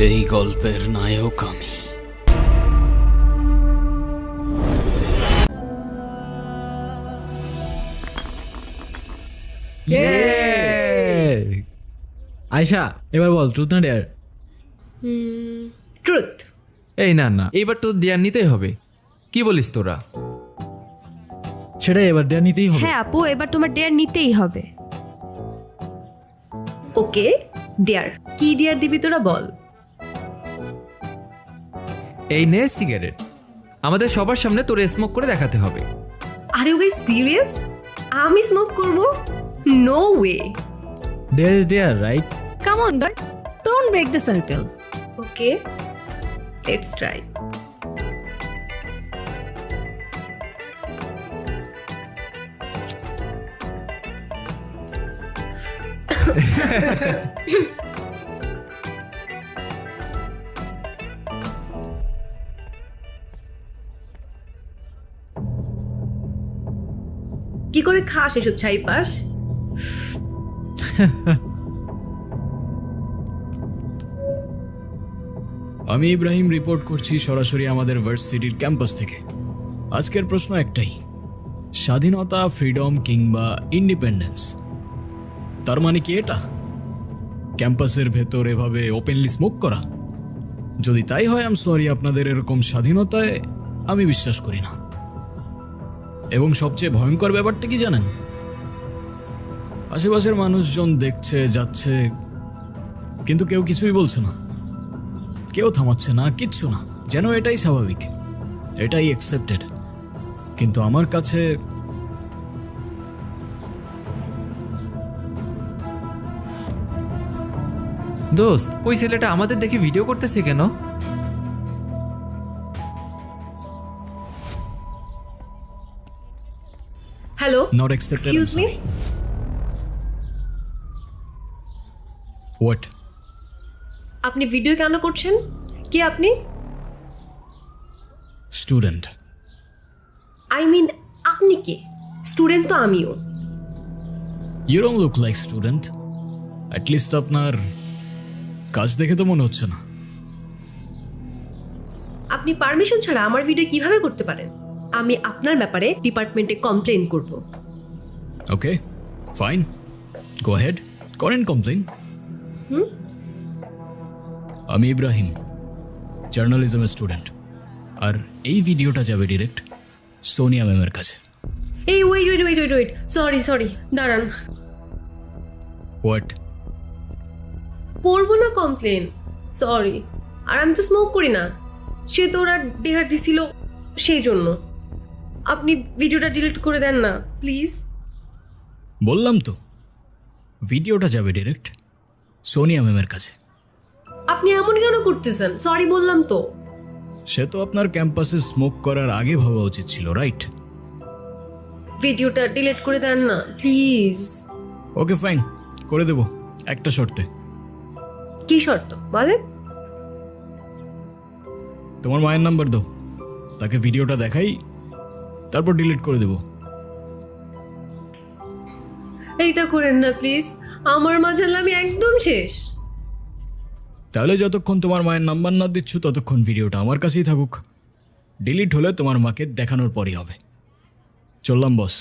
এই গল্পের নায়ক আমি। আয়শা, এবার বল ট্রুথ না ডেয়ার? ট্রুথ। এই না না, এইবার তো দেয়ার নিতেই হবে। কি বলিস তোরা? সেটাই, এবার ডেয়ার নিতেই হবে। হ্যাঁ আপু, এবার তোমার ডেয়ার নিতেই হবে। ওকে, ডিয়ার। কি ডিয়ার দিবি তোরা বল। এই নে সিগারেট, আমাদের সবার সামনে তোরে স্মোক করে দেখাতে হবে। আরে ওকে সিরিয়াস? আমি স্মোক করব? No way. Dare is dare, right? Come on girl, don't break the circle. Okay, let's try. কি করে খাস এসব ছাই পাস? আমি ইব্রাহিম রিপোর্ট করছি সরাসরি আমাদের ভার্সিটির ক্যাম্পাস থেকে। আজকের প্রশ্ন একটাই, স্বাধীনতা, ফ্রিডম কিংবা ইন্ডিপেন্ডেন্স, তার মানে কি এটা? ক্যাম্পাসের ভেতর এভাবে ওপেনলি স্মোক করা? যদি তাই হয়, আই এম সরি, আপনাদের এরকম স্বাধীনতায় আমি বিশ্বাস করি না। এবং সবচেয়ে ভয়ঙ্কর ব্যাপারটা কি জানেন? আশেপাশের মানুষজন দেখছে, যাচ্ছে, কিন্তু কেউ কিছুই বলছে না, কেউ থামাচ্ছে না, কিচ্ছু না, যেন এটাই স্বাভাবিক, এটাই অ্যাকসেপ্টেড। কিন্তু আমার কাছে দোস্ত, ওই ছেলেটা আমাদের দেখে ভিডিও করতেছে কেন? Hello, not accepted. Excuse me. What? আপনি ভিডিও কেন করছেন? কি আপনি? স্টুডেন্ট। আই মিন আপনি কে? স্টুডেন্ট তো আমিও। You don't look like student. At least আপনার কাজ দেখে তো মনে হচ্ছে না। আপনি পারমিশন ছাড়া আমার ভিডিও কিভাবে করতে পারেন? আমি আপনার ব্যাপারে ডিপার্টমেন্টে কমপ্লেন করব। ওকে, ফাইন, গো হেড, করেন কমপ্লেন। আমি ইব্রাহিম, জার্নালিজমের স্টুডেন্ট, আর এই ভিডিওটা যাবে ডিরেক্ট সোনিয়া ম্যামের কাছে। এই wait wait wait wait wait, sorry দাঁড়ান। হোয়াট? করবো না কমপ্লেন, সরি। আর আমি তো স্মোক করি না, সে তো ওরা ডেহার দিছিল সেই জন্য। আপনি ভিডিওটা ডিলিট করে দেন না প্লিজ। বললাম তো, ভিডিওটা যাবে ডিরেক্ট সোনিয়া ম্যামের কাছে। আপনি এমন কেন করতেছেন? সরি বললাম তো। সে তো আপনার ক্যাম্পাসে স্মোক করার আগে ভাবা উচিত ছিল, রাইট? ভিডিওটা ডিলিট করে দেন না প্লিজ। ওকে ফাইন, করে দেব, একটা শর্তে। কি শর্ত বলেন? তোমার মায়ের নাম্বার দাও, তাকে ভিডিওটা দেখাই, তারপর ডিলিট করে দেব। এইটা করেন না প্লিজ, আমার মা জানলে আমি একদম শেষ। তাহলে যতক্ষণ তোমার মায়ের নাম্বার না দিচ্ছ ততক্ষণ ভিডিওটা আমার কাছেই থাকুক। ডিলিট হলে তোমার মাকে দেখানোর পরই হবে। চললাম বস।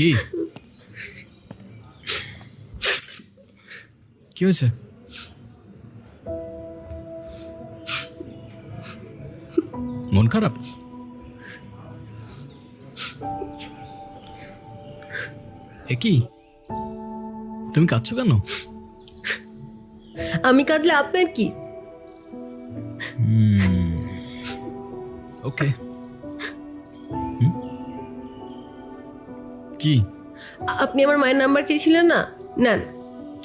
কি কি হয়েছে? মন খারাপ? এ কি, তুমি কাঁদছো কেন? আমি কাঁদলে আপনার কি? ওকে। কি? আপনি আমার মায়ের নাম্বার চেয়েছিলেন না, নেন,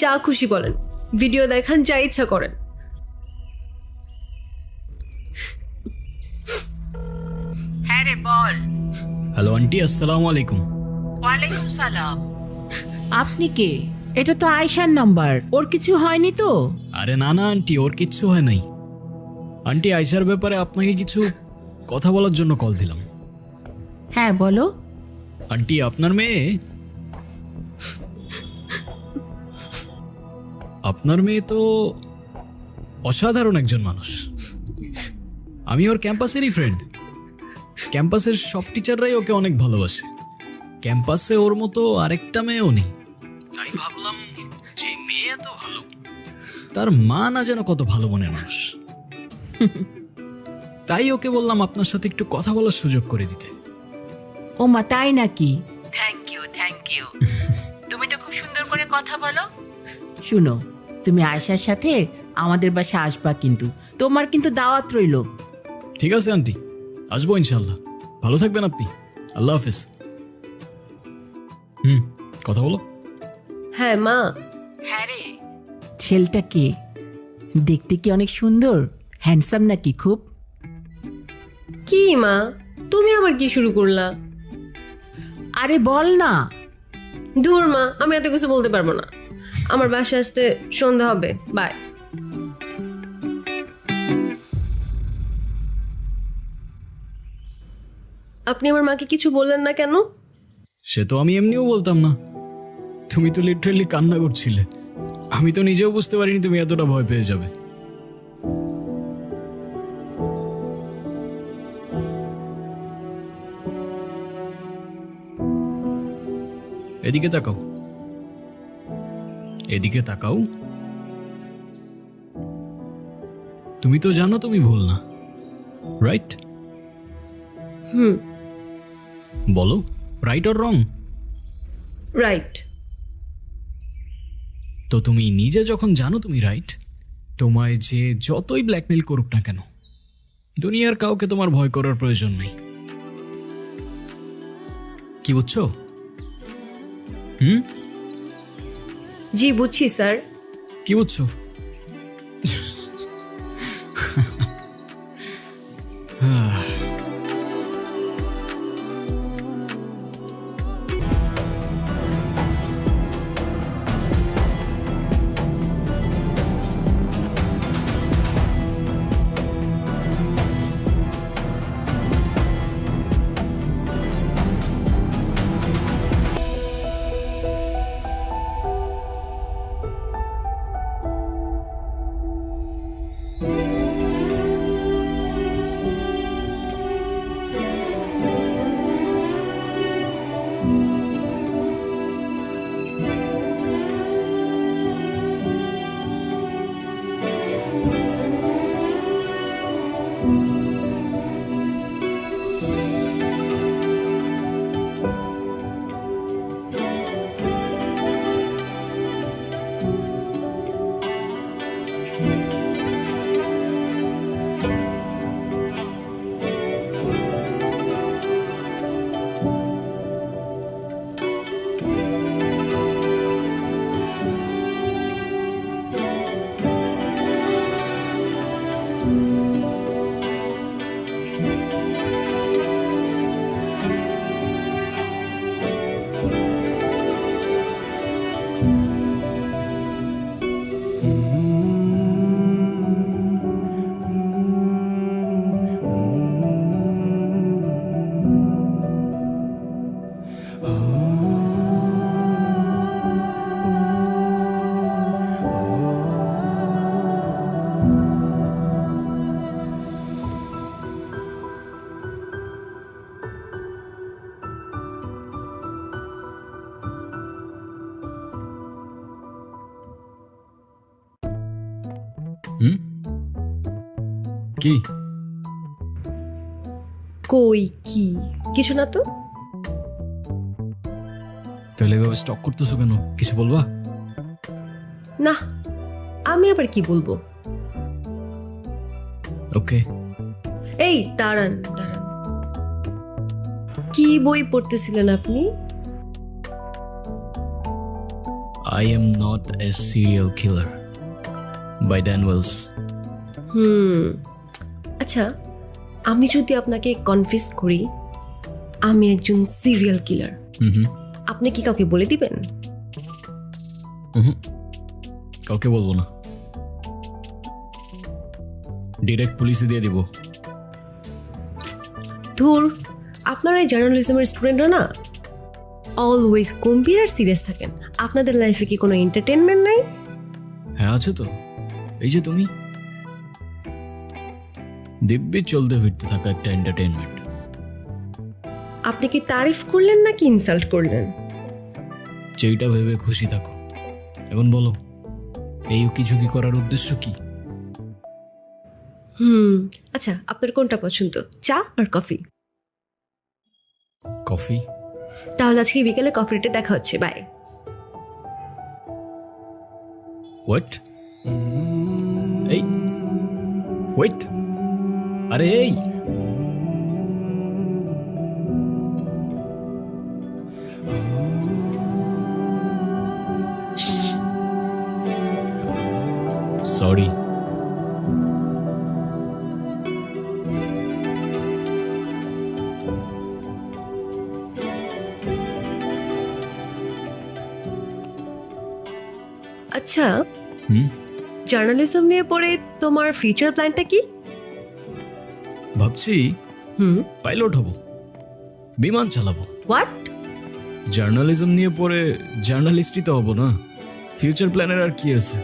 যা খুশি বলেন, ভিডিও দেখান, যা ইচ্ছা করেন। হ্যাঁ রে বল। হ্যালো আন্টি, আসসালামু আলাইকুম। ওয়ালাইকুম সালাম। আপনি কে? এটা তো আয়শার নাম্বার, ওর কিছু হয়নি তো? আরে না না আন্টি, ওর কিচ্ছু হয় নাই। আন্টি, আয়শার ব্যাপারে আপনাকে কিছু কথা বলার জন্য কল দিলাম। হ্যাঁ বলো। আন্টি, আপনার মেয়ে তো অসাধারণ একজন মানুষ। আমি ওর ক্যাম্পাসেরই ফ্রেন্ড। ক্যাম্পাসের সব টিচাররাই ওকে অনেক ভালোবাসে। ক্যাম্পাসে ওর মতো আরেকটা মেয়েও নেই। তাই ভাবলাম, যে মেয়ে এত ভালো, তার মা না যেন কত ভালো মনের মানুষ। তাই ওকে বললাম আপনার সাথে একটু কথা বলার সুযোগ করে দিতে। ও মা, তাই নাকি? Thank you thank you. তুমি তো খুব সুন্দর করে কথা বলো। শুনো, তুমি আয়শার সাথে আমাদের বাসায় আসবা, কিন্তু তোমার কিন্তু দাওয়াত রইলো। ঠিক আছে আন্টি, আসবো ইনশাল্লাহ। ভালো থাকবেন আপনি। আল্লাহ হাফেজ। কথা বলো। হ্যাঁ মা। হ্যাঁ রে, ছেলেটা কে? দেখতে কি অনেক সুন্দর, হ্যান্ডসাম নাকি খুব? কি মা, তুমি আবার কি শুরু করলা? আরে বল না। দূর মা, আমি এত কিছু বলতে পারবো না। আমার বাসায় আসতে সন্ধ্যা হবে, বাই। আপনি আমার মাকে কিছু বললেন না কেন? সে তো আমি এমনিও বলতাম না। তুমি তো লিটারেলি কান্না করছিলে। আমি তো নিজেও বুঝতে পারিনি তুমি এতটা ভয় পেয়ে যাবে। এদিকে তাকাও, এদিকে তাকাও। তুমি তো জানো তুমি ভুল না, রাইট? বলো, রাইট অর রং? রাইট। তো তুমি নিজে যখন জানো তুমি রাইট, তোমায় যে যতই ব্ল্যাকমেল করুক না কেন, দুনিয়ার কাউকে তোমার ভয় করার প্রয়োজন নেই। কি বুঝছো? জি বুঝছি স্যার। কি বুঝছো? হুম কি কই কি কিছু না তো। তাহলে এভাবে স্টক করতেছো কেন? কিছু বলবা? না, আমি আবার কি বলবো। ওকে। এই দাঁড়ান দাঁড়ান, কি বই পড়তেছিলেন আপনি? I am not a serial killer by Dan Wells. আচ্ছা, আমি যদি আপনাকে কনফিউজ করি আমি একজন সিরিয়াল কিলার, হুম আপনি কি কাউকে বলে দিবেন? হুম কাউকে বলবো না, ডিরেক্ট পুলিশে দিয়ে দিব। ধুর, আপনারা এই জার্নালিজমের স্টুডেন্টরা না অলওয়েজ গম্ভীর আর সিরিয়াস থাকেন। আপনাদের লাইফে কি কোনো এন্টারটেনমেন্ট নাই? হ্যাঁ আছে তো, এই যে তুমি, দিব্যি চলতে ফিরতে থাকা একটা এন্টারটেনমেন্ট। আপনি কি তারিফ করলেন নাকি ইনসাল্ট করলেন? যেইটা ভেবে খুশি থাকো। এখন বলো, এই উকিঝুঁকি করার উদ্দেশ্য কি? আচ্ছা, আপনার কোনটা পছন্দ, চা আর কফি? কফি। তাহলে আজকে বিকেলে কফি ডেটে দেখা হচ্ছে, বাই। হোয়াট? এই ওয়েট, আরে এই সরি। আচ্ছা, হুম জার্নালিজম নিয়ে পড়ে তোমার ফিউচার প্ল্যানটা কি? ভাবছি পাইলট হব, বিমান চালাবো। হোয়াট? জার্নালিজম নিয়ে পড়ে জার্নালিস্টই তো হব না, ফিউচার প্ল্যানের আর কি আছে?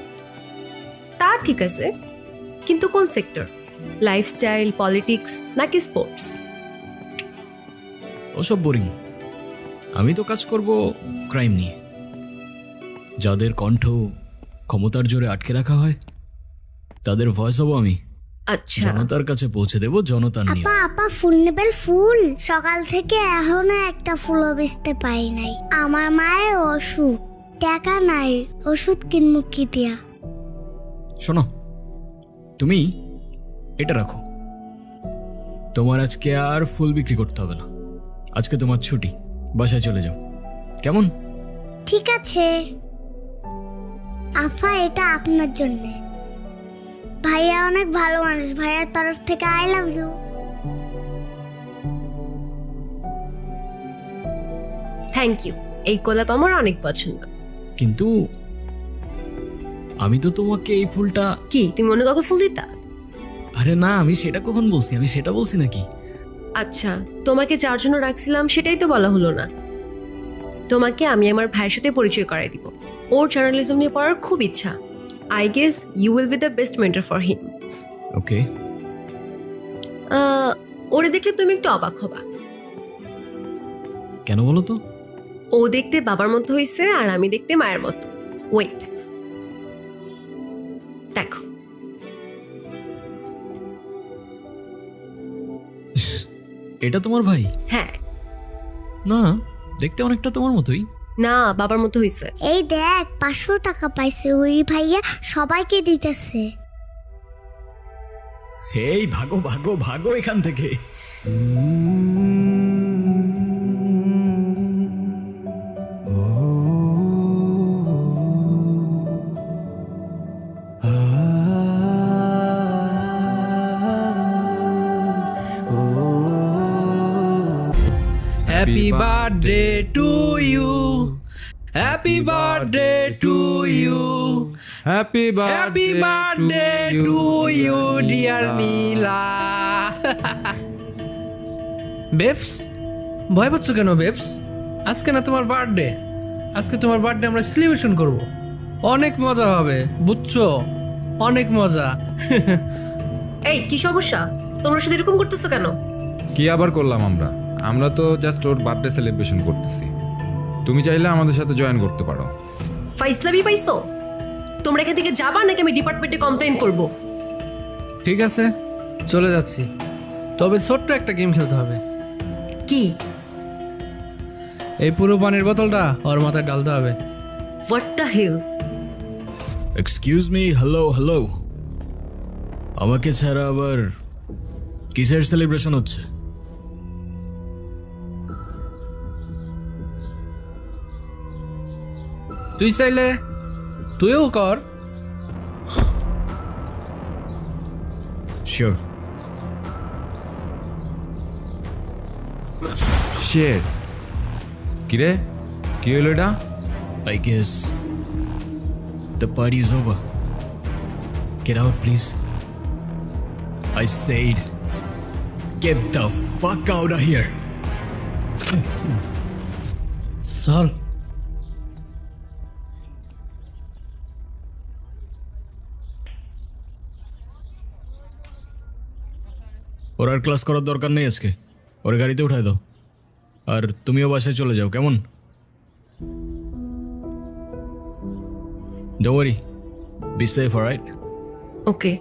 তা ঠিক আছে, কিন্তু কোন সেক্টর? লাইফস্টাইল, পলিটিক্স নাকি স্পোর্টস? ওসব বোরিং। আমি তো কাজ করব ক্রাইম নিয়ে, যাদের কণ্ঠ ক্ষমতার জোরে আটকে রাখা হয় তাদের ভয়েস হব আমি। আচ্ছা, জনতার কাছে পৌঁছে দেব জনতার নিয়ে। আপা আপা ফুল নেবেন? ফুল সকাল থেকে এখনো একটা ফুলও বেচতে পারি নাই। আমার মায়ের অসুখ, টাকা নাই, ওষুধ কিনবো কি দিয়া? শোনো, তুমি এটা রাখো, তোমার আজকে আর ফুল বিক্রি করতে হবে না। আজকে তোমার ছুটি, বাসায় চলে যাও, কেমন? ঠিক আছে আফা, এটা আপনার জন্য। ভাইয়া অনেক ভালো মানুষ, ভাইয়ার তরফ থেকে I love you. Thank you. এই গোলাপ আমার অনেক পছন্দ। কিন্তু আমি তো তোমাকে এই ফুলটা। কি তুমি অন্য কাউকে ফুল দিতা? আরে না, আমি সেটা কখন বলছি? আমি সেটা বলছি নাকি? আচ্ছা, তোমাকে যার জন্য রাখছিলাম সেটাই তো বলা হলো না। তোমাকে আমি আমার ভাইয়ের সাথে পরিচয় করাই দিব। ওর জার্নালিজম নিয়ে পড়ার খুব ইচ্ছা। I guess you will be the best mentor for him. Okay. ওরে দেখলে তুমি একটু অবাক হবা। কেন বলো তো? ও দেখতে বাবার মতো হয়েছে আর আমি দেখতে মায়ের মতো। ওয়েট, দেখো। এটা তোমার ভাই? হ্যাঁ। না, দেখতে অনেকটা তোমার মতোই। না, বাবার মতো হয়েছে। এই দেখ 500 টাকা পাইছে, ওই ভাইয়া সবাইকে দিতেছে। এই ভাগো ভাগো ভাগো এখান থেকে। Happy birthday to you, happy birthday to you, happy happy birthday to you dear Nila. Babes, ভয় পাচ্ছ কেন বেবস? আজকে না তোমার বার্থডে, আজকে তোমার বার্থডে আমরা সেলিব্রেশন করব। অনেক মজা হবে, বুঝছো? অনেক মজা। এই কি সমস্যা? তোমরা শুধু এরকম করতেছো কেন? কি আবার করলাম আমরা? আমরা তো জাস্ট ওর বার্থডে সেলিব্রেশন করতেছি। তুমি চাইলে আমাদের সাথে জয়েন করতে পারো। ফাইজলামি পাইছো? তোমরা এখান থেকে যাবা নাকি আমি ডিপার্টমেন্টে কমপ্লেইন করব? ঠিক আছে, চলে যাচ্ছি। তবে ছোট্ট একটা গেম খেলতে হবে। কি? এই পুরো পানির বোতলটা ওর মাথায় ডালতে হবে। What the hell? Excuse me, hello hello, আমাকে ছাড়া আবার কিসের সেলিব্রেশন হচ্ছে? তুই চাইলে তুইও কর। শিওর। শের কিরে, কি হলো এটা? I guess the party is over. Get out, please. I said, get the fuck out of here. চল। ওর আর ক্লাস করার দরকার নেই আজকে, ওর গাড়িতে উঠায় দাও, আর তুমিও বাসায় চলে যাও, কেমন? Don't worry, be safe, alright? ওকে।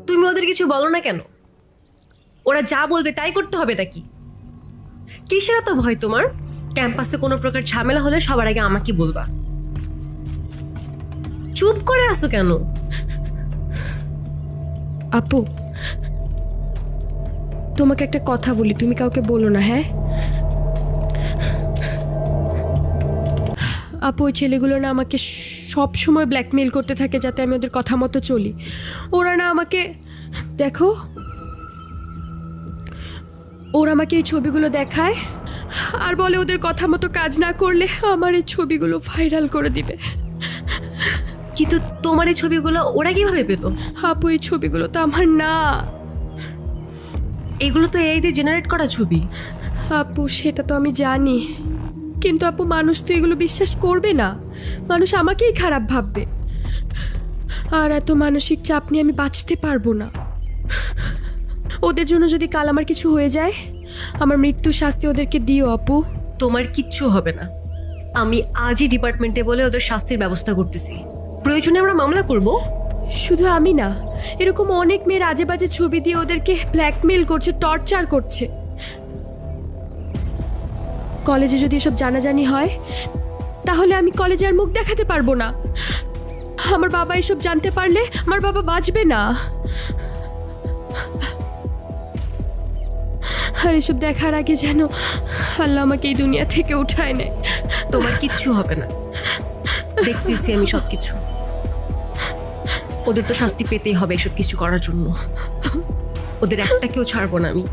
তুমি ওদের কিছু বলো না কেন? ওরা যা বলবে তাই করতে হবে নাকি? কিসের এত ভয় তোমার? ক্যাম্পাসে কোনো প্রকার ঝামেলা হলে সবার আগে আমাকে বলবা। চুপ করে আসো কেন? আপু, তোমাকে একটা কথা বলি, তুমি কাউকে বলো না, হ্যাঁ? আপু, ওই ছেলেগুলো না আমাকে সব সময় ব্ল্যাকমেইল করতে থাকে যাতে আমি ওদের কথা মতো চলি। ওরা না আমাকে, দেখো, ওরা আমাকে এই ছবিগুলো দেখায় আর বলে ওদের কথা মতো কাজ না করলে আমার এই ছবিগুলো ভাইরাল করে দিবে। কিন্তু তোমার এই ছবিগুলো ওরা কিভাবে পেল? আপু, এই ছবিগুলো তো আমার না। এগুলো তো এই দিয়ে জেনারেট করা ছবি। আপু, সেটা তো আমি জানি, কিন্তু আপু মানুষ তো এগুলো বিশ্বাস করবে না, মানুষ আমাকেই খারাপ ভাববে, আর এত মানসিক চাপ নিয়ে আমি বাঁচতে পারবো না। ওদের জন্য যদি কাল আমার কিছু হয়ে যায়, আমার মৃত্যু শাস্তি ওদেরকে দিও আপু। তোমার কিচ্ছু হবে না, আমি আজই ডিপার্টমেন্টে বলে ওদের শাস্তির ব্যবস্থা করতেছি। প্রয়োজনে আমরা মামলা করব। শুধু আমি না, এরকম অনেক মেয়ের আজে বাজে ছবি দিয়ে ওদেরকে ব্ল্যাকমেল করছে, টর্চার করছে। কলেজে যদি এসব জানাজানি হয় তাহলে আমি কলেজে আর মুখ দেখাতে পারবো না। আমার বাবা এসব জানতে পারলে আমার বাবা বাঁচবে না। আর এসব দেখার আগে যেন আল্লাহ আমাকে এই দুনিয়া থেকে উঠায় নেয়। তোমার কিচ্ছু হবে না, দেখতেছি আমি সবকিছু। ওদের তো শাস্তি পেতেই হবে এসব কিছু করার জন্য। ওদের একটাকেও ছাড়বো না আমি।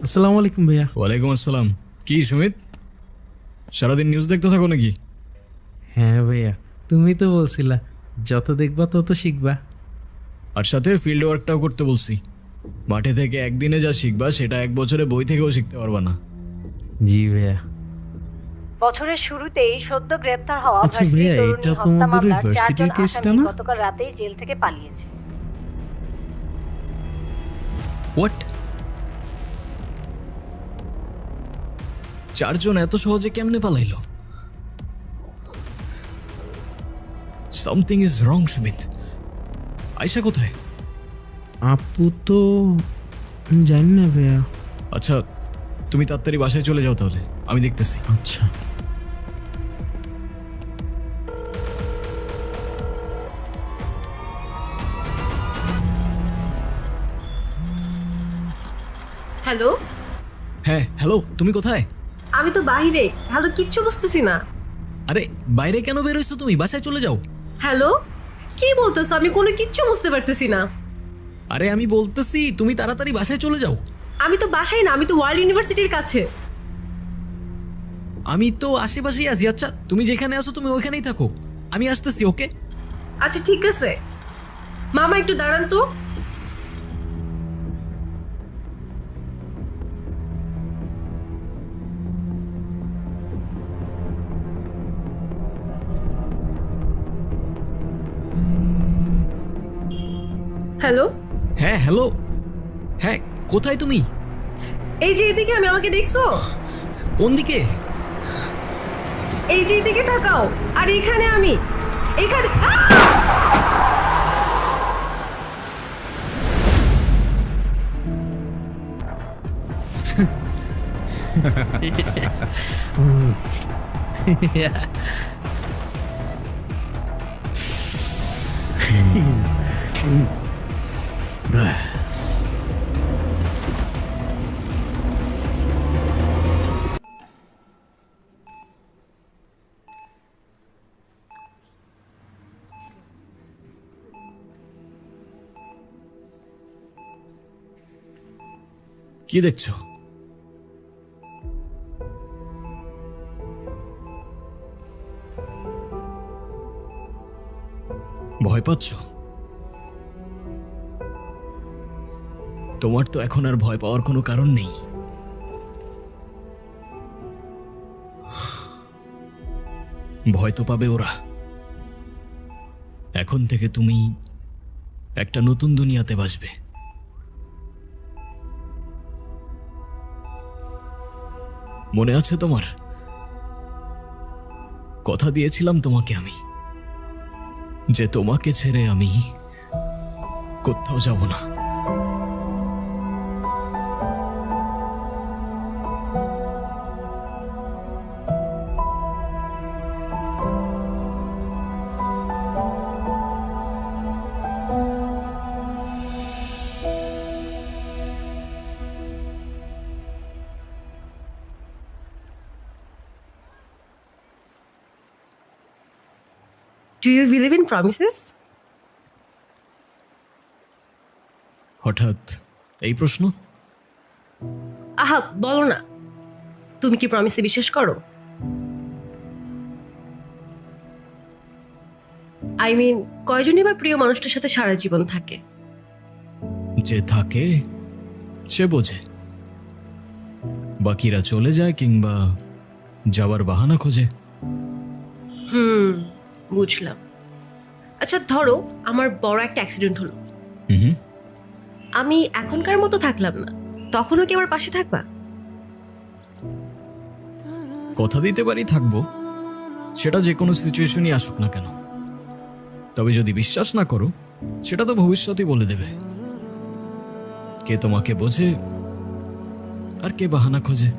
আসসালামু আলাইকুম ভাইয়া। ওয়ালাইকুম আসসালাম। কি সুমিত, সারাদিন নিউজ দেখতে থাকো নাকি? হ্যাঁ ভাইয়া, তুমি তো বলছিলা যত দেখবা তত শিখবা। আর সাথে ফিল্ড ওয়ার্কটাও করতে বলছি। মাঠে থেকে একদিনে যা শিখবা সেটা 1 বছরে বই থেকেও শিখতে পারবা না। জি ভাইয়া। বছরের শুরুতেই সদ্য গ্রেপ্তার হওয়া আচ্ছা ভার্সিটি ভাইয়া, তরুণী এটা তো হত্যা আমাদের ওই মামলার ভার্সিটির 4 জন কেসটা আসামি না? গতকাল রাতেই জেল থেকে পালিয়েছে। হোয়াট? 4 জন এত সহজে কেমনে পালাইলো? Something is wrong Sumit. Ayesha কোথায়? আপু তো জানি না ভাইয়া। আচ্ছা তুমি তাড়াতাড়ি বাসায় চলে যাও, তাহলে আমি দেখতেছি। আচ্ছা। হ্যালো, হ্যাঁ হ্যালো, তুমি কোথায়? আমি তো বাইরে। হ্যালো, কিচ্ছু বুঝতেছি না। আরে বাইরে কেন বের হইছো তুমি? বাসায় চলে যাও। হ্যালো, কি বলতেছো? আমি কোনো কিচ্ছু বুঝতে পারতেছি না। আরে আমি বলতেছি তুমি তাড়াতাড়ি বাসায় চলে যাও। আমি তো বাসায় না, আমি তো ওয়ার্ল্ড ইউনিভার্সিটির কাছে। আমি তো আশেপাশেই আছি। আচ্ছা তুমি যেখানে আছো তুমি ওইখানেই থাকো, আমি আসতেছি। ওকে আচ্ছা ঠিক আছে। মামা একটু দাঁড়ান তো। হ্যালো, হ্যাঁ হ্যালো, হ্যাঁ কোথায় তুমি? এই যে এদিকে। আমি, আমাকে দেখছো? কোন দিকে? এই যে এদিকে তাকাও। আর এখানে আমি, এখানে। কি দেখছো? ভয় পাচ্ছ? তোমার তো এখন আর ভয় পাওয়ার কোনো কারণ নেই। ভয় তো পাবে ওরা। এখন থেকে তুমি একটা নতুন দুনিয়াতে বাসবে। মনে আছে তোমার? কথা দিয়েছিলাম তোমাকে আমি, যে তোমাকে ছেড়ে আমি কোথাও যাব না। Do you believe in promises? হঠাৎ এই প্রশ্ন? আহা, বলো না। তুমি কি প্রমিসে বিশ্বাস করো? আই মিন, কয়জনই বা প্রিয় মানুষটার সাথে সারা জীবন থাকে? যে থাকে সে বোঝে, বাকিরা চলে যায় কিংবা যাওয়ার বাহানা খোঁজে। বুঝলাম। আচ্ছা ধরো আমার বড় একটা অ্যাক্সিডেন্ট হলো, হুম, আমি এখনকার মতো থাকলাম না, তখনও কি আমার পাশে থাকবা? কথা দিতে পারি থাকবো, সেটা যে কোনো সিচুয়েশনই আসুক না কেন। তবে যদি বিশ্বাস না করো, সেটা তো ভবিষ্যতই বলে দেবে। কে তোমাকে বোঝে আর কে বাহানা খোঁজে।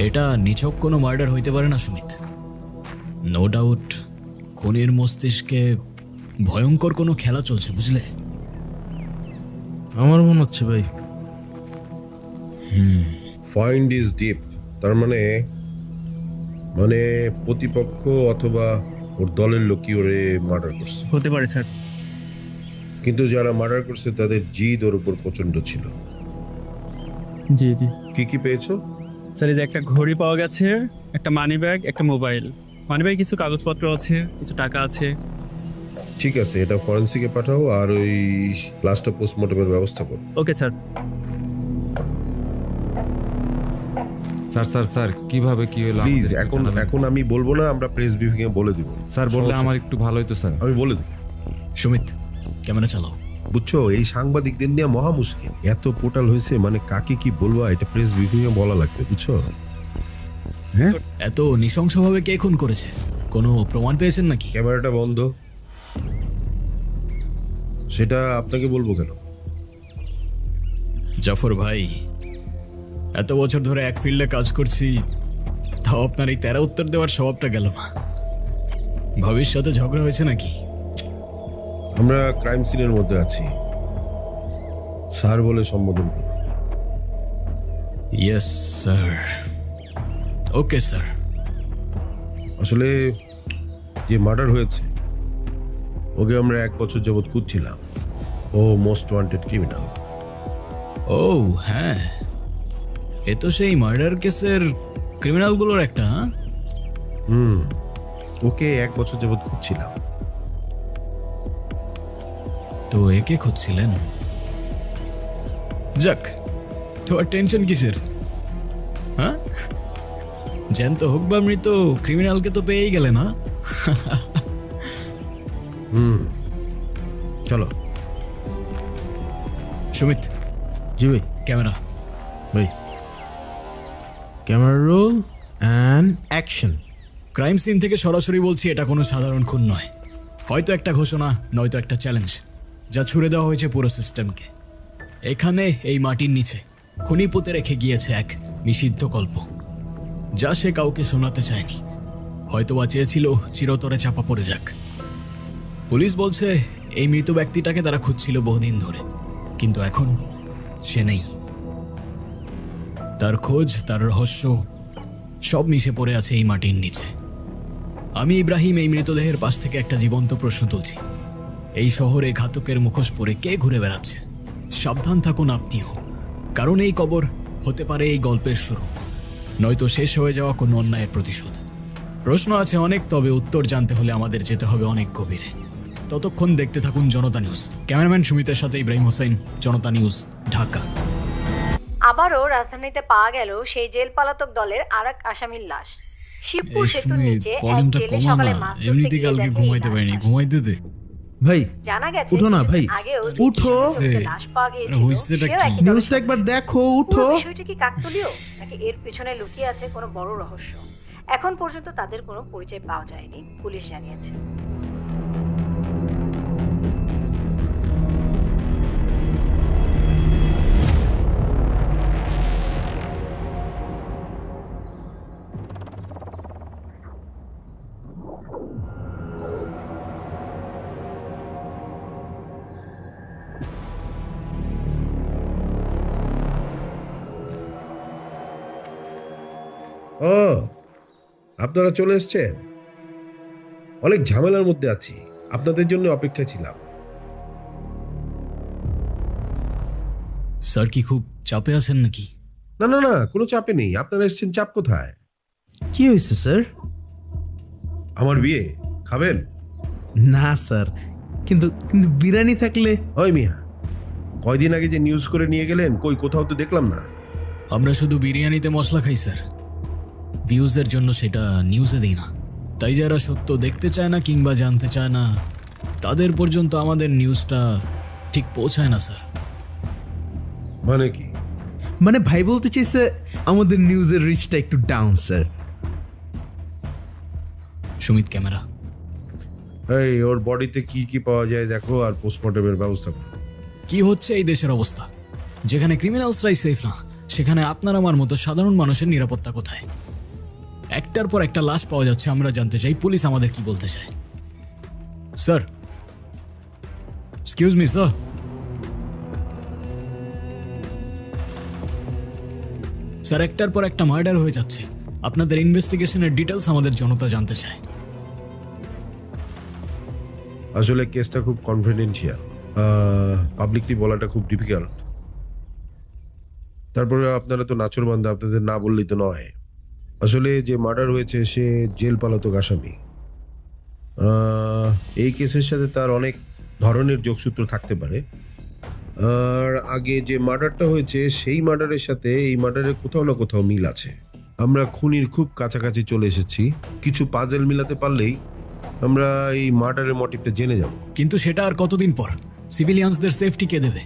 এটা নিছক কোনো মার্ডার হইতে পারে না সুমিত। নো ডাউট খুনির মস্তিষ্কে ভয়ঙ্কর কোনো খেলা চলছে, বুঝলে? আমার মনে হচ্ছে ভাই। ফাইন্ড ইজ ডিপ, তার মানে মানে প্রতিপক্ষ অথবা ওর দলের লোকই ওরে মার্ডার করছে। হতে পারে স্যার। কিন্তু যারা মার্ডার করছে তাদের জিদ ওর উপর প্রচন্ড ছিল। জি জি কি কি পেয়েছো? স্যার, এই যে একটা ঘড়ি পাওয়া গেছে, একটা মানি ব্যাগ, একটা মোবাইল। মানি ব্যাগে কিছু কাগজপত্র আছে, কিছু টাকা আছে। ঠিক আছে, এটা ফরেন্সিকে পাঠাও আর ওই লাস্টটা পোস্টমর্টমের ব্যবস্থা করো। Okay sir. Sir sir sir কিভাবে কি হলো প্লিজ, আমাদের একটু এখন জানাবেন? এখন আমি বলবো না, আমরা প্রেস ব্রিফিং এ বলে দিব। স্যার বললে সমস্যা আমার নেই। একটু ভালো হতো স্যার। আমি বলে দেব। সুমিত, ক্যামেরা চালাও। বুঝছো, এই সাংবাদিকদের নিয়ে মহা মুশকিল। এত পোর্টাল হয়েছে, মানে কাকে কি বলবো এটা প্রেস ব্রিফিং এ বলা লাগবে, বুঝছো? হ্যাঁ, এত নৃশংসভাবে কে খুন করেছে? কোনো প্রমাণ পেয়েছেন নাকি? ক্যামেরাটা বন্ধ। সেটা আপনাকে বলবো কেন? জাফর ভাই, এত বছর ধরে এক ফিল্ডে কাজ করছি, তাও আপনার এই তেরা উত্তর দেওয়ার স্বভাবটা গেল না। ভবিষ্যতে ঝগড়া হয়েছে নাকি? আমরা ক্রাইম সিনের মধ্যে আছি, স্যার বলে সম্বোধন করুন। Yes sir. Okay sir. আসলে যে মার্ডার হয়েছে ওকে আমরা 1 বছর যাবৎ খুঁজছিলাম। ও মোস্ট ওয়ান্টেড ক্রিমিনাল। ও হ্যাঁ, এ তো সেই মার্ডার কেসের ক্রিমিনালগুলোর একটা। হ্যাঁ, ওকে 1 বছর যাবৎ খুঁজছিলাম। তো একে খুঁজছিলেন? যাক, তোমার টেনশন কিসের? হ্যাঁ, জ্যান্ত হোক বা মৃত, ক্রিমিনালকে তো পেয়েই গেলে না? চলো। সুমিত, জি ভাই। ক্যামেরা। ভাই, camera roll and action. Crime scene থেকে সরাসরি বলছি, এটা কোনো সাধারণ খুন নয়। হয়তো একটা ঘোষণা, নয়তো একটা চ্যালেঞ্জ, যা ছুড়ে দেওয়া হয়েছে পুরো সিস্টেমকে। এখানে এই মাটির নিচে খুনি পুঁতে রেখে গিয়েছে এক নিষিদ্ধ গল্প, যা সে কাউকে শোনাতে চায়নি। হয়তোবা চেয়েছিল চিরতরে চাপা পড়ে যাক। পুলিশ বলছে এই মৃত ব্যক্তিটাকে তারা খুঁজছিল বহুদিন ধরে, কিন্তু এখন সে নেই। তার খোঁজ, তার রহস্য সব মিশে পড়ে আছে এই মাটির নিচে। আমি ইব্রাহিম এই মৃতদেহের পাশ থেকে একটা জীবন্ত প্রশ্ন তুলছি। এই শহরে ঘাতকের মুখোশ পরে কে ঘুরে বেড়াচ্ছে? সাবধান থাকুন আপনিও, কারণ এই কবর হতে পারে এই গল্পের শুরু, নয়তো শেষ হয়ে যাওয়া কোনো অন্যায়ের প্রতিশোধ। প্রশ্ন আছে অনেক, তবে উত্তর জানতে হলে আমাদের যেতে হবে অনেক গভীরে। ততক্ষণ দেখতে থাকুন জনতা নিউজ। ক্যামেরাম্যান সুমিতের সাথে ইব্রাহিম হোসেন, জনতা নিউজ, ঢাকা। আবারও রাজধানীতে পাওয়া গেল সেই জেল পালাতক দলের আরেক আসামির লাশ। শিবপুর সেতুর নিচে এক ভলিউমটা জেলে কমা সকালে না, মাছ ধরতে এমনিতে গিয়ে কালকে দেখে এই ঘুমাইতে লাশ পারিনি, ভাসছে। ঘুমাইতে দে। ভাই জানা গেছে উঠো না ভাই, আগেও উঠো। লাশ পাওয়া গিয়েছিল, হইছেটা সেও কি? একই দলের নিউজটা একবার দেখো, উঠো। পুরো বিষয়টি কি কাকতালীয় নাকি এর পেছনে লুকিয়ে আছে কোনো বড় রহস্য? এখন পর্যন্ত তাদের কোনো পরিচয় পাওয়া যায়নি, পুলিশ জানিয়েছে। ও, আপনারা চলে এসেছেন। অনেক ঝামেলার মধ্যে আছি, আপনাদের জন্য অপেক্ষা ছিলাম। স্যার কি খুব চাপে আছেন নাকি? না না না, কোনো চাপে নেই। আপনারা এসেছেন, চাপ কোথায়? কি হয়েছে স্যার? আমার বিয়ে খাবেন? না স্যার, কিন্তু কিন্তু বিরিয়ানি থাকলে। ওই মিয়া, কয়দিন আগে যে নিউজ করে নিয়ে গেলেন, কই কোথাও তো দেখলাম না। আমরা শুধু বিরিয়ানিতে মশলা খাই স্যার, ভিউজের জন্য সেটা নিউজে দিই না। তাই যারা সত্য দেখতে চায় না কিংবা জানতে চায় না, তাদের পর্যন্ত আমাদের নিউজটা ঠিক পৌঁছায় না স্যার। মানে কি? মানে ভাই বলতে চাইছে আমাদের নিউজের রিচটা একটু ডাউন স্যার। সুমিত, ক্যামেরা। এই ওর বডিতে কি কি পাওয়া যায় দেখো, আর পোস্টমর্টমের ব্যবস্থা করো। কি হচ্ছে এই দেশের অবস্থা? যেখানে ক্রিমিনালসরাই সেফ না, সেখানে আপনার আমার মতো সাধারণ মানুষের নিরাপত্তা কোথায়? একটার পর একটা লাশ পাওয়া যাচ্ছে। আমরা জানতে চাই পুলিশ আমাদের কি বলতে চায়। Sir, excuse me sir. Sir, একটার পর একটা মার্ডার হয়ে যাচ্ছে। আপনাদের ইনভেস্টিগেশনের ডিটেলস আমাদের জনতা জানতে চায়। আসলে কেসটা খুব কনফিডেন্সিয়াল, পাবলিকলি বলাটা খুব ডিফিকাল্ট। তারপরে আপনারা তো নাচরবান্ধা, আপনাদের না বললেই তো নয়। আসলে যে মার্ডার হয়েছে সে জেল পালাতক আসামি। এই কেসের সাথে তার অনেক ধরনের যোগসূত্র থাকতে পারে। আর আগে যে মার্ডারটা হয়েছে সেই মার্ডারের সাথে এই মার্ডারের কোথাও না কোথাও মিল আছে। আমরা খুনির খুব কাছাকাছি চলে এসেছি। কিছু পাজেল মিলাতে পারলেই আমরা এই মার্ডারের মোটিভটা জেনে যাব। কিন্তু সেটা আর কতদিন পর? সিভিলিয়ানসদের সেফটি কে দেবে?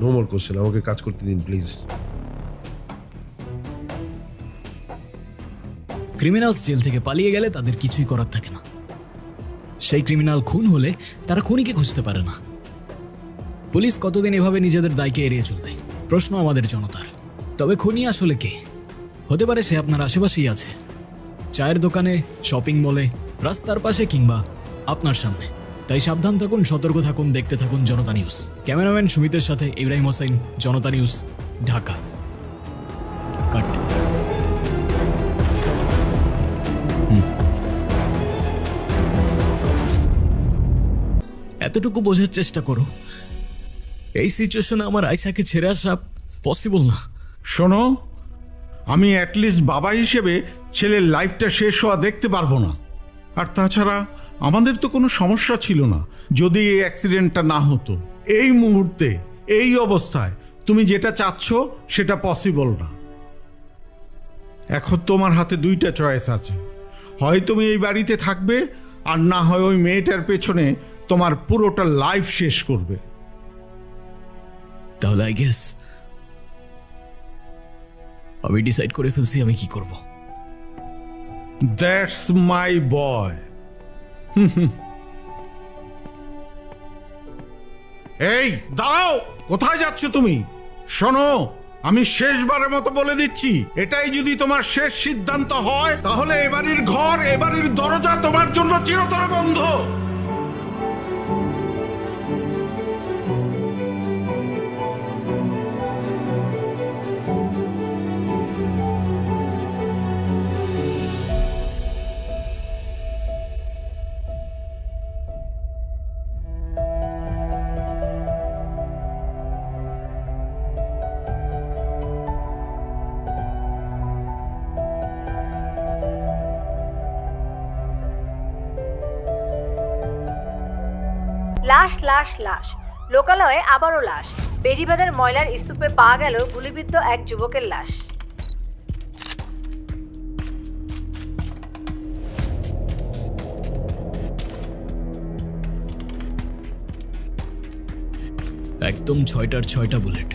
নো মোর কোশ্চেন, আমাকে কাজ করতে দিন প্লিজ। ক্রিমিনালস জেল থেকে পালিয়ে গেলে তাদের কিছুই করার থাকে না। সেই ক্রিমিনাল খুন হলে তারা খুনিকে খুঁজতে পারে না। পুলিশ কতদিন এভাবে নিজেদের দায়কে এড়িয়ে চলবে? প্রশ্ন আমাদের জনতার। তবে খুনি আসলে কে? হতে পারে সে আপনার আশেপাশেই আছে, চায়ের দোকানে, শপিং মলে, রাস্তার পাশে কিংবা আপনার সামনে। তাই সাবধান থাকুন, সতর্ক থাকুন, দেখতে থাকুন জনতা নিউজ। ক্যামেরাম্যান সুমিতের সাথে ইব্রাহিম হোসেন, জনতা নিউজ, ঢাকা। কাট। এতটুকু বোঝার চেষ্টা করো, এই সিচুয়েশনে আমার আয়সাকে ছেড়ে আসা পসিবল না। শোনো, আমি অ্যাটলিস্ট বাবা হিসেবে ছেলের লাইফটা শেষ হওয়া দেখতে পারবো না। আর তাছাড়া আমাদের তো কোনো সমস্যা ছিল না যদি এই অ্যাক্সিডেন্টটা না হতো। এই মুহূর্তে এই অবস্থায় তুমি যেটা চাচ্ছ সেটা পসিবল না। এখন তোমার হাতে দুইটা চয়েস আছে, হয় তুমি এই বাড়িতে থাকবে আর না হয় ওই মেয়েটার পেছনে তোমার পুরোটা লাইফ শেষ করবে। তাহলে আই গেস আমি ডিসাইড করে ফেলছি আমি কি করব। দ্যাটস মাই বয়। এই দাঁড়াও, কোথায় যাচ্ছ তুমি? শোনো, আমি শেষবারের মতো বলে দিচ্ছি, এটাই যদি তোমার শেষ সিদ্ধান্ত হয় তাহলে এবাড়ির ঘর, এবাড়ির দরজা তোমার জন্য চিরতরে বন্ধ। লাশ লাশ লাশ, লোকালয়ে আবারও লাশ। বেড়িবাঁধের ময়লার স্তূপে পাওয়া গেল গুলিবিদ্ধ এক যুবকের লাশ। একদম 6টার 6টা বুলেট,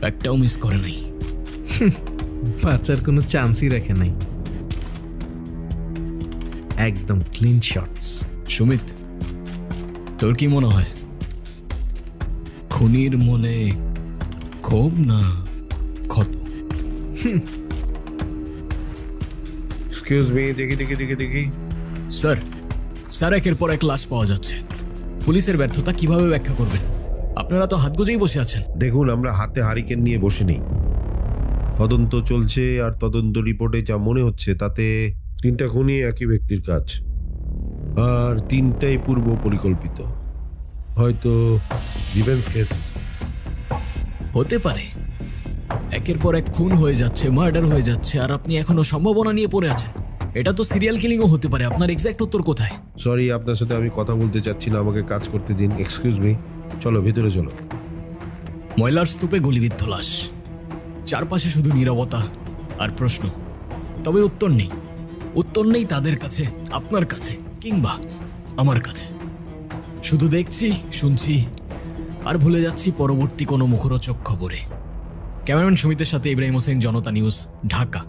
একটাও মিস করে নাই। বাঁচার কোনো চান্সই রাখে নাই, একদম ক্লিন শটস। সুমিত, তোর কি মনে হয় খুনির মনে ক্ষোভ না ক্ষত? এক্সকিউজ মি, দেখি দেখি দেখি দেখি। স্যার, স্যার, একের পর এক লাশ পাওয়া যাচ্ছে। পুলিশের ব্যর্থতা কিভাবে ব্যাখ্যা করবেন? আপনারা তো হাত গুজেই বসে আছেন। দেখুন, আমরা হাতে হারিকেন নিয়ে বসে নেই। তদন্ত চলছে, আর তদন্ত রিপোর্টে যা মনে হচ্ছে তাতে 3টা খুনই একই ব্যক্তির কাজ, আর 3টাই পূর্ব পরিকল্পিত। হয়তো রিভেঞ্জ কেস হতে পারে। একের পর এক খুন হয়ে যাচ্ছে, মার্ডার হয়ে যাচ্ছে, আর আপনি এখনো সম্ভাবনা নিয়ে পড়ে আছেন। এটা তো সিরিয়াল কিলিংও হতে পারে। আপনার এক্সাক্ট উত্তর কোথায়? সরি, আপনার সাথে আমি কথা বলতে চাচ্ছি না, আমাকে কাজ করতে দিন। এক্সকিউজ মি, চলো ভেতরে চলো। ময়লার স্তূপে গুলিবিদ্ধ লাশ, চারপাশে শুধু নীরবতা আর প্রশ্ন। তবে উত্তর নেই। উত্তর নেই তাদের কাছে, আপনার কাছে, কিংবা আমার কাছে। শুধু দেখছি, শুনছি, আর ভুলে যাচ্ছি পরবর্তী কোনো মুখরোচক খবরে। ক্যামেরাম্যান সুমিতের সাথে ইব্রাহিম হোসেন, জনতা নিউজ, ঢাকা।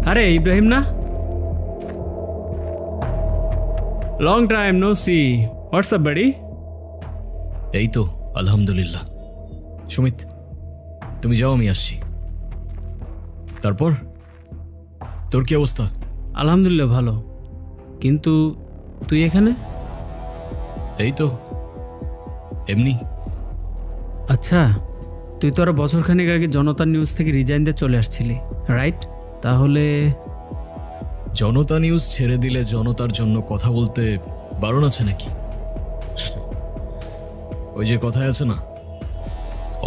আরে ইব্রাহিম না? Long time no see. What's up বাড়ি? এই তো আলহামদুলিল্লাহ। সুমিত, তুমি যাও, আমি আসছি। তারপর তোর কি অবস্থা? আলহামদুলিল্লাহ ভালো, কিন্তু তুই এখানে? এই তো এমনি। আচ্ছা, তুই তো আরো বছরখানেক আগে জনতা নিউজ থেকে রিজাইন দিয়ে চলে আসছিলি, রাইট? তাহলে জনতা নিউজ ছেড়ে দিলে জনতার জন্য কথা বলতে বারণ আছে নাকি? ওই যে কথায় আছে না,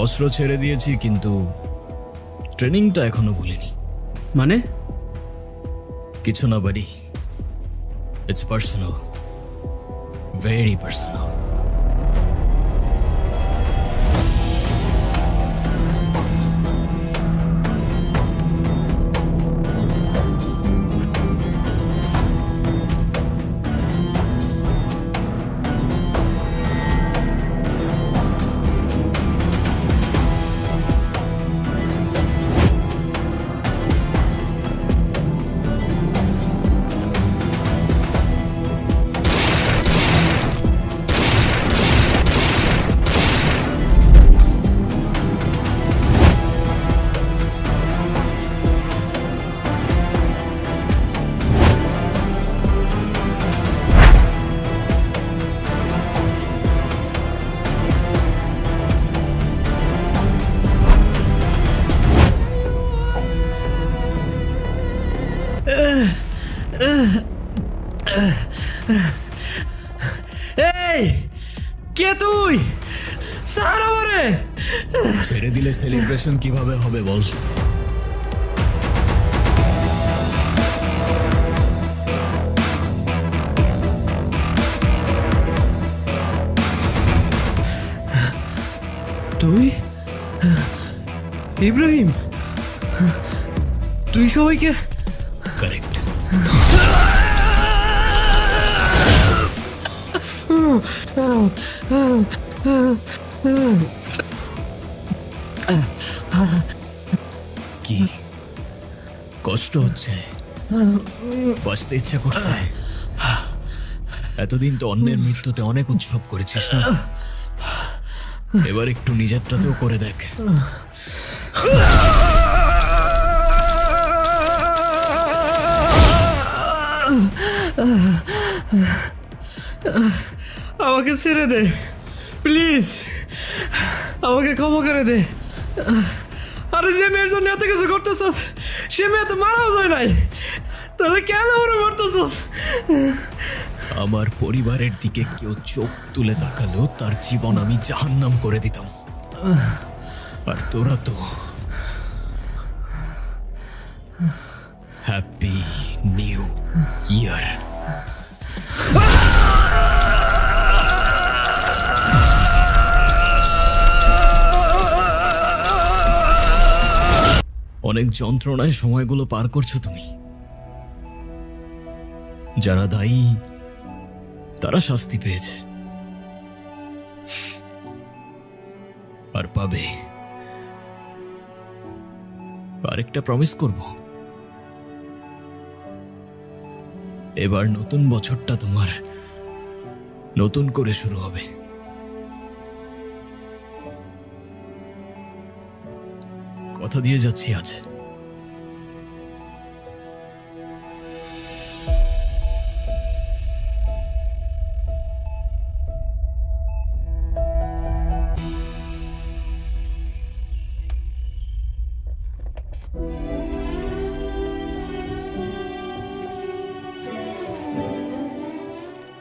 অস্ত্র ছেড়ে দিয়েছি কিন্তু ট্রেনিংটা এখনো ভুলিনি। মানে? কিছু না বাড়ি, ইটস পার্সোনাল, ভেরি পার্সোনাল। এই কে তুই? স্যার আমারে ছেড়ে দিলে সেলিব্রেশন কিভাবে হবে বল? তুই ইব্রাহিম? তুই সবাইকে? কারেক্ট। কি কষ্ট হচ্ছে? বাঁচতে ইচ্ছা করছে? এতদিন তো অন্যের মৃত্যুতে অনেক উৎসব করেছিস না, এবার একটু নিজেরটাতেও করে দেখ। আমাকে ছেড়ে দে প্লিজ, আমাকে ক্ষমা করে দে। আরে যে মেয়ের জন্য এত কিছু করতেছস, সে মেয়ে তো মারাও যায় নাই, তাহলে কেন মনে করতেছস? আমার পরিবারের দিকে কেউ চোখ তুলে তাকালেও তার জীবন আমি জাহান্নাম করে দিতাম, আর তোরা তো হ্যাপি নিউ ইয়ার। অনেক যন্ত্রণায় সময়গুলো পার করছো তুমি। যারা দায়ী তারা শাস্তি পেয়েছে আর পাবে। আরেকটা প্রমিস করব, এবার নতুন বছরটা তোমার নতুন করে শুরু হবে। কথা দিয়ে যাচ্ছি আজ।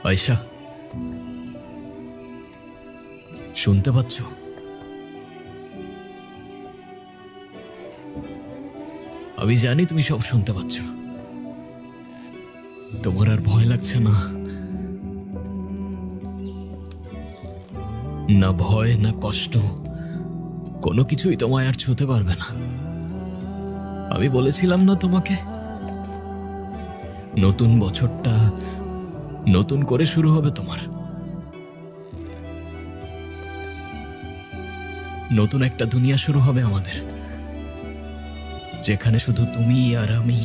আয়শা, শুনতে পাচ্ছ? আমি জানি তুমি সব শুনতে পাচ্ছ। তোমার আর ভয় লাগছে না? না ভয় না কষ্ট, কোনো কিছুই তোমায় আর ছুঁতে পারবে না। আমি বলেছিলাম না তোমাকে, নতুন বছরটা নতুন করে শুরু হবে তোমার। নতুন একটা দুনিয়া শুরু হবে আমাদের, যেখানে শুধু তুমি আর আমি